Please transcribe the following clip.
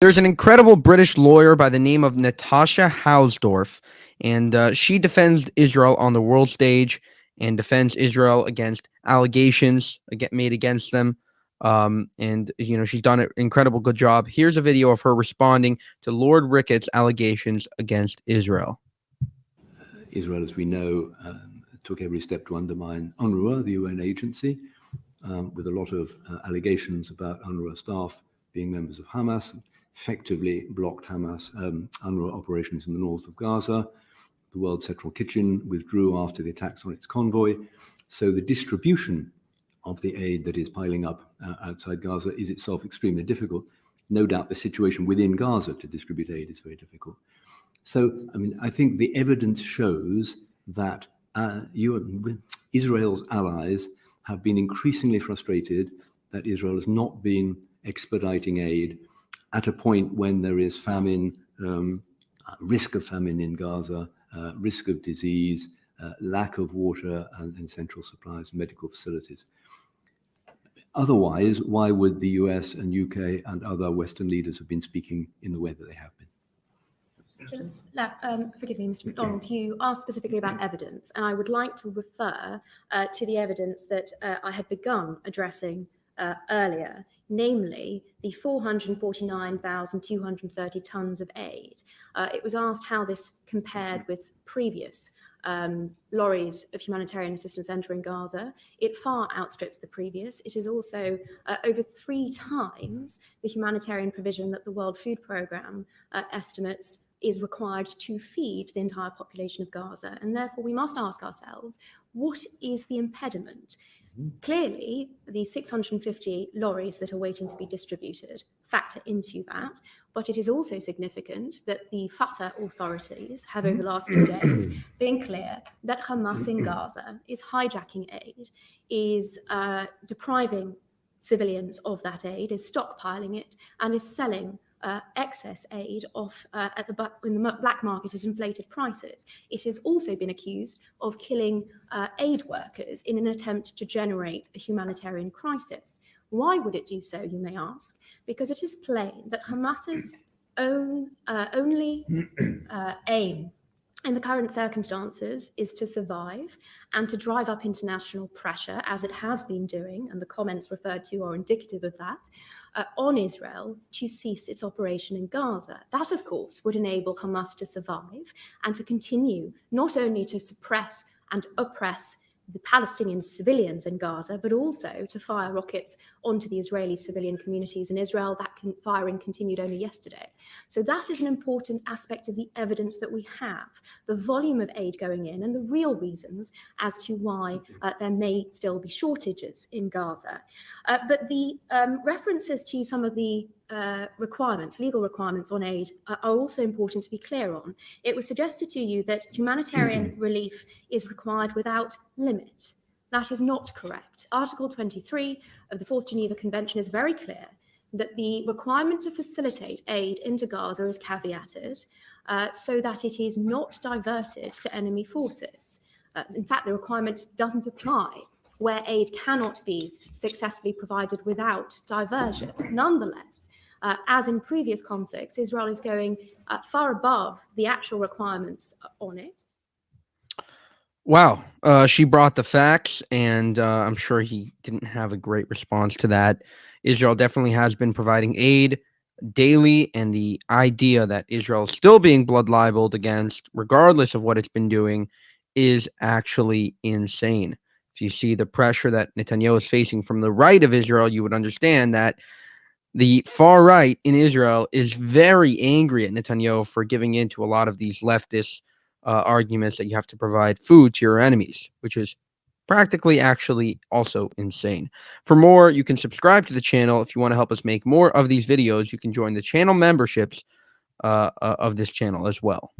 There's an incredible British lawyer by the name of Natasha Hausdorf, and she defends Israel on the world stage and defends Israel against allegations made against them. And she's done an incredible good job. Here's a video of her responding to Lord Ricketts' allegations against Israel. Israel, as we know, took every step to undermine UNRWA, the UN agency, with a lot of allegations about UNRWA staff being members of Hamas, effectively blocked Hamas UNRWA operations in the north of Gaza. The World Central Kitchen withdrew after the attacks on its convoy. So the distribution of the aid that is piling up outside Gaza is itself extremely difficult. No doubt the situation within Gaza to distribute aid is very difficult. So, I think the evidence shows that Israel's allies have been increasingly frustrated that Israel has not been expediting aid at a point when there is famine, risk of famine in Gaza, risk of disease, lack of water and essential supplies, medical facilities. Otherwise, why would the US and UK and other Western leaders have been speaking in the way that they have been? Forgive me, Mr. MacDonald, you asked specifically about evidence, and I would like to refer to the evidence that I had begun addressing earlier, namely the 449,230 tons of aid. It was asked how this compared with previous lorries of humanitarian assistance entering Gaza. It far outstrips the previous. It is also over 3 times the humanitarian provision that the World Food Programme estimates is required to feed the entire population of Gaza. And therefore, we must ask ourselves, what is the impediment? Clearly, the 650 lorries that are waiting to be distributed factor into that, but it is also significant that the Fatah authorities have over the last few days been clear that Hamas in Gaza is hijacking aid, is depriving civilians of that aid, is stockpiling it, and is selling excess aid off in the black market at inflated prices. It has also been accused of killing aid workers in an attempt to generate a humanitarian crisis. Why would it do so, you may ask? Because it is plain that Hamas's only aim in the current circumstances is to survive and to drive up international pressure, as it has been doing, and the comments referred to are indicative of that, on Israel to cease its operation in Gaza. That, of course, would enable Hamas to survive and to continue not only to suppress and oppress the Palestinian civilians in Gaza, but also to fire rockets onto the Israeli civilian communities in Israel. That firing continued only yesterday. So that is an important aspect of the evidence that we have, the volume of aid going in and the real reasons as to why there may still be shortages in Gaza. But the references to some of the legal requirements on aid are also important to be clear on. It was suggested to you that humanitarian relief is required without limit. That is not correct. Article 23 of the Fourth Geneva Convention is very clear that the requirement to facilitate aid into Gaza is caveated so that it is not diverted to enemy forces. In fact, the requirement doesn't apply where aid cannot be successfully provided without diversion. Nonetheless, as in previous conflicts, Israel is going far above the actual requirements on it. Wow. She brought the facts, and I'm sure he didn't have a great response to that. Israel definitely has been providing aid daily, and the idea that Israel is still being blood libeled against, regardless of what it's been doing, is actually insane. If you see the pressure that Netanyahu is facing from the right of Israel, you would understand that the far right in Israel is very angry at Netanyahu for giving in to a lot of these leftist arguments that you have to provide food to your enemies, which is practically actually also insane. For more, you can subscribe to the channel. If you want to help us make more of these videos, you can join the channel memberships of this channel as well.